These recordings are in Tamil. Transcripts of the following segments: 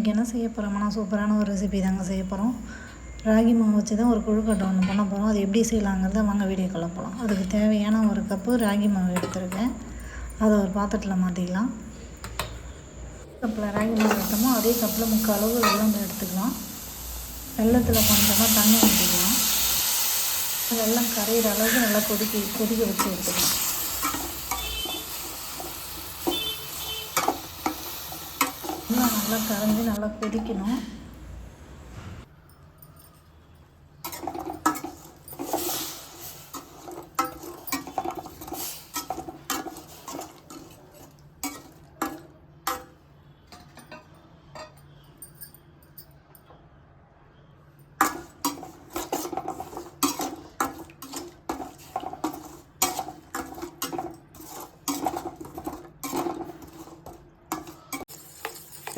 இன்றைக்கி என்ன செய்ய போகிறோம்னா சூப்பரான ஒரு ரெசிபி தாங்க செய்ய போகிறோம். ராகி மாவு வச்சு தான் ஒரு கொழுக்கட்டை ஒன்று பண்ண போகிறோம். அது எப்படி செய்யலாங்கிறத வாங்க வீடியோக்குள்ள போகலாம். அதுக்கு தேவையான ஒரு கப்பு ராகி மாவு எடுத்துருக்கேன். அதை ஒரு பாத்திரத்தில் மாற்றிக்கலாம். கப்பில் ராகி மாவு எடுத்தோமோ அதே கப்பில் 3/4 அளவு வெல்லம் எடுத்துக்கலாம். வெல்லத்தில் கொஞ்சமாக தண்ணி ஊற்றிக்கலாம். வெல்லம் கரையிற அளவுக்கு நல்லா கொதிக்க வச்சு எடுத்துக்கலாம். நல்லா கரைஞ்சி நல்லா கொதிக்கணும்.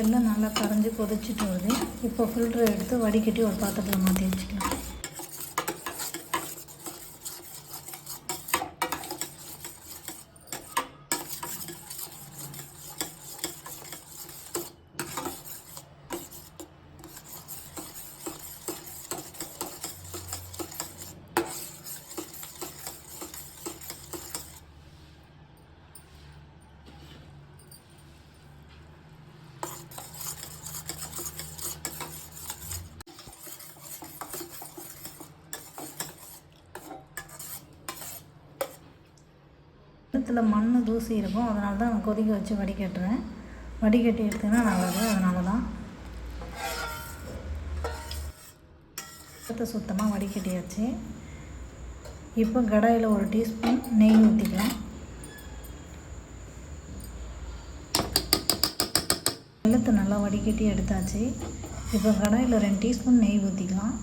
எல்லாம் நல்லா கரைஞ்சி கொதிச்சுட்டு வருது. இப்போ ஃபில்டரை எடுத்து வடிகட்டி ஒரு பாத்திரத்தில் மாற்றி வச்சுக்கலாம். இடத்துல மண் தூசி இருக்கும், அதனால தான் நான் கொதிக்க வச்சு வடிகட்டுறேன். வடிகட்டி எடுத்துன்னா நல்லது. அதனால தான் சுத்தமாக வடிகட்டியாச்சு. இப்போ கடாயில் 1 டீஸ்பூன் நெய் ஊற்றிக்கலாம். வெல்லத்தை நல்லா வடிகட்டி எடுத்தாச்சு. இப்போ கடாயில் 2 டீஸ்பூன் நெய் ஊற்றிக்கலாம்.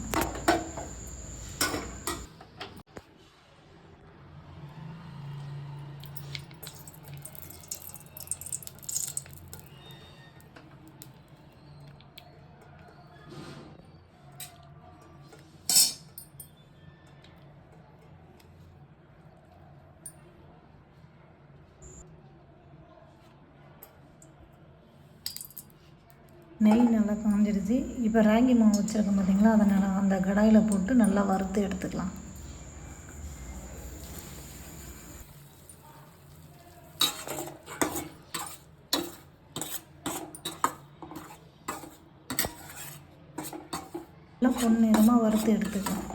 நெய் நல்லா காஞ்சிடுச்சு. இப்போ ராகி மாவு வச்சுருக்கோம் பார்த்திங்களா, அதை அந்த கடாயில் போட்டு நல்லா வறுத்து எடுத்துக்கலாம். நல்லா பொன்னிறமாக வறுத்து எடுத்துக்கலாம்.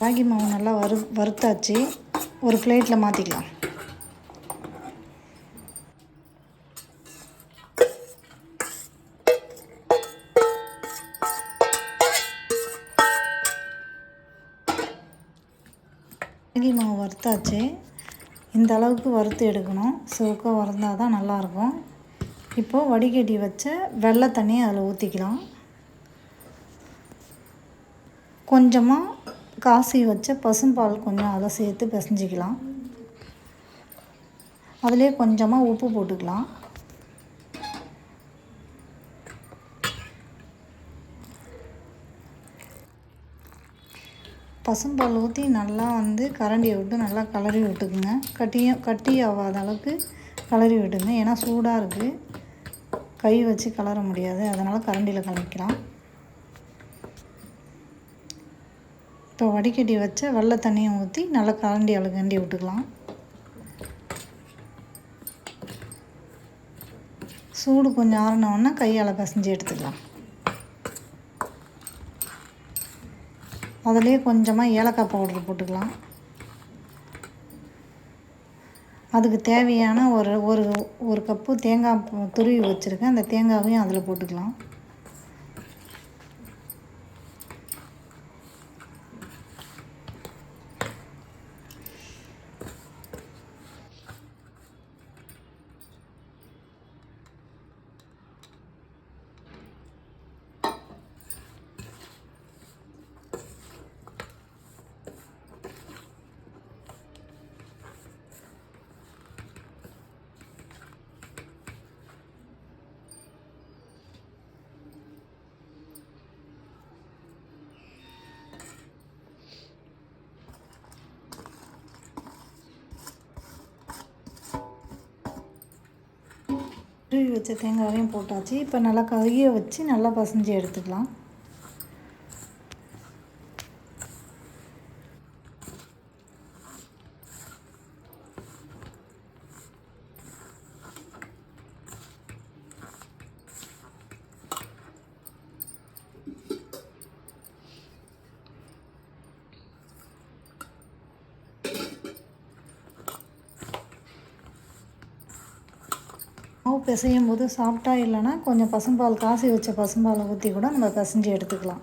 ராகி மாவு நல்லா வறுத்தாச்சு. ஒரு பிளேட்டில் மாற்றிக்கலாம். ராகி மாவு வறுத்தாச்சு. இந்த அளவுக்கு வறுத்து எடுக்கணும். சிவக்காக வறுந்தால் தான் நல்லாயிருக்கும். இப்போது வடிகட்டி வச்ச வெள்ளை தண்ணியை அதில் ஊற்றிக்கலாம். கொஞ்சமாக காசி வச்ச பசும்பால் கொஞ்சம் அதை சேர்த்து பிசைஞ்சிக்கலாம். அதிலே கொஞ்சமாக உப்பு போட்டுக்கலாம். பசும்பால் ஊற்றி நல்லா கரண்டியை விட்டு நல்லா கிளறி விட்டுக்குங்க. கட்டி ஆகாத அளவுக்கு கிளறி விட்டுங்க. ஏன்னா சூடாக இருக்குது. கை வச்சு கலர முடியாது, அதனால் கரண்டியில் கலக்கலாம். இப்போ வடிகட்டி வச்ச வெள்ளை தண்ணியை ஊற்றி நல்லா கரண்டியால் கிண்டி விட்டுக்கலாம். சூடு கொஞ்சம் ஆறினோன்னா கையால் பிசைஞ்சு எடுத்துக்கலாம். அதிலே கொஞ்சமாக ஏலக்காய் பவுடர் போட்டுக்கலாம். அதுக்கு தேவையான ஒரு கப்பு தேங்காய் துருவி வச்சுருக்கேன். அந்த தேங்காவையும் அதில் போட்டுக்கலாம். துருவி வச்ச தேங்காயையும் போட்டாச்சு. இப்போ நல்லா கையை வச்சு நல்லா பிசைஞ்சு எடுத்துக்கலாம். மாவு பிசையும் போது சாப்பிட்டா இல்லைன்னா கொஞ்சம் பசும்பால், காசி வச்ச பசும்பாலை ஊற்றி கூட நம்ம பிசைஞ்சு எடுத்துக்கலாம்.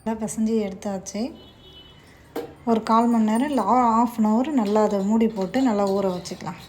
நல்லா பிசைஞ்சு எடுத்தாச்சு. ஒரு 1/4 மணி நேரம் இல்லை 1/2 hour நல்லா அதை மூடி போட்டு நல்லா ஊற வச்சுக்கலாம்.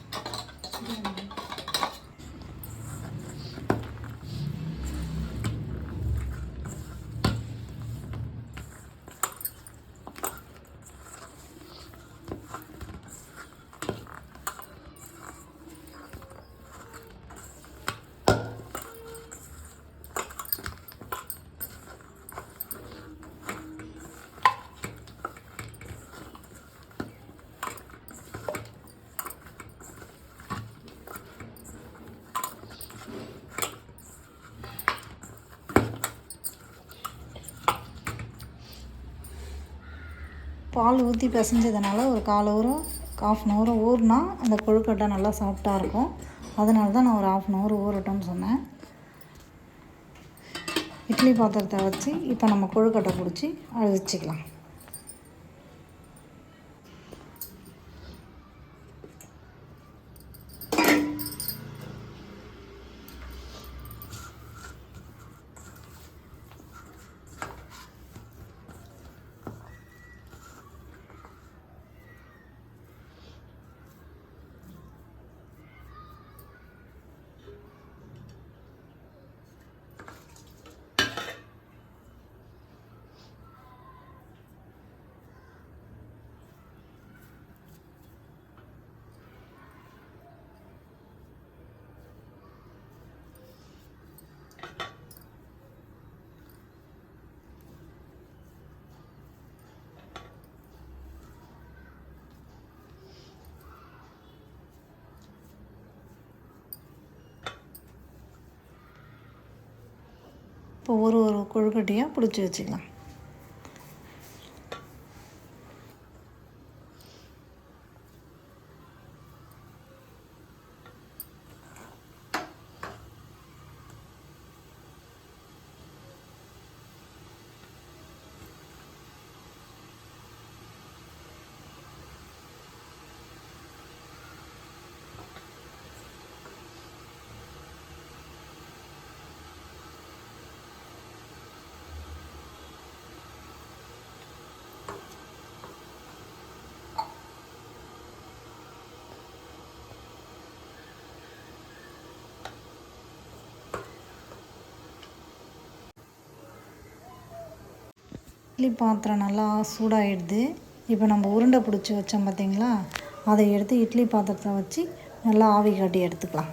பால் ஊற்றி பிசைஞ்சதுனால ஒரு 1/4 hour ஊறினா அந்த கொழுக்கட்டை நல்லா சாஃப்டாக இருக்கும். அதனால தான் நான் ஒரு 1/2 hour ஊறட்டும்னு சொன்னேன். இட்லி பாத்திரத்தை வச்சு இப்போ நம்ம கொழுக்கட்டை பிடிச்சி அழிச்சிக்கலாம். இப்போ ஒரு கொழுக்கட்டையாக பிடிச்சி வச்சுக்கலாம். இட்லி பாத்திரம் நல்லா சூடாகிடுது. இப்போ நம்ம உருண்டை பிடிச்சி வச்சோம் பார்த்திங்களா, அதை எடுத்து இட்லி பாத்திரத்தை வச்சு நல்லா ஆவி காட்டி எடுத்துக்கலாம்.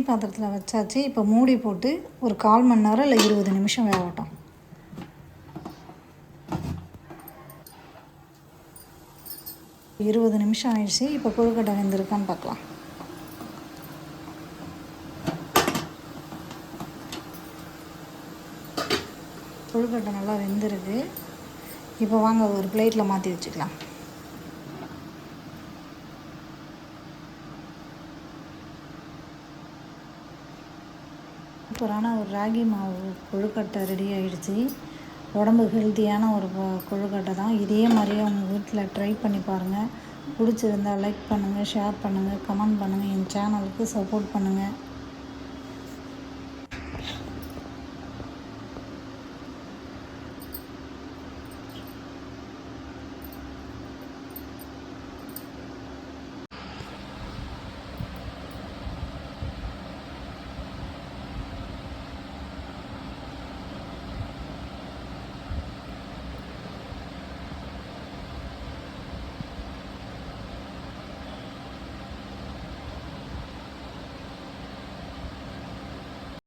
பாத்திரத்தில் வச்சாச்சு. இப்போ மூடி போட்டு ஒரு 1/4 மணி நேரம் இல்லை 20 நிமிஷம் வேகட்டும். இருபது நிமிஷம் ஆயிடுச்சு. இப்போ கொழுக்கட்டை வெந்திருக்கான்னு பார்க்கலாம். கொழுக்கட்டை நல்லா வெந்திருக்கு. இப்போ வாங்க ஒரு பிளேட்டில் மாற்றி வச்சுக்கலாம். சூப்பரான ஒரு ராகி மாவு கொழுக்கட்டை ரெடி ஆகிடுச்சு. உடம்புக்கு ஹெல்த்தியான ஒரு கொழுக்கட்டை தான். இதே மாதிரியே உங்கள் வீட்டில் ட்ரை பண்ணி பாருங்கள். பிடிச்சிருந்தால் லைக் பண்ணுங்கள், ஷேர் பண்ணுங்கள், கமெண்ட் பண்ணுங்கள். என் சேனலுக்கு சப்போர்ட் பண்ணுங்கள்.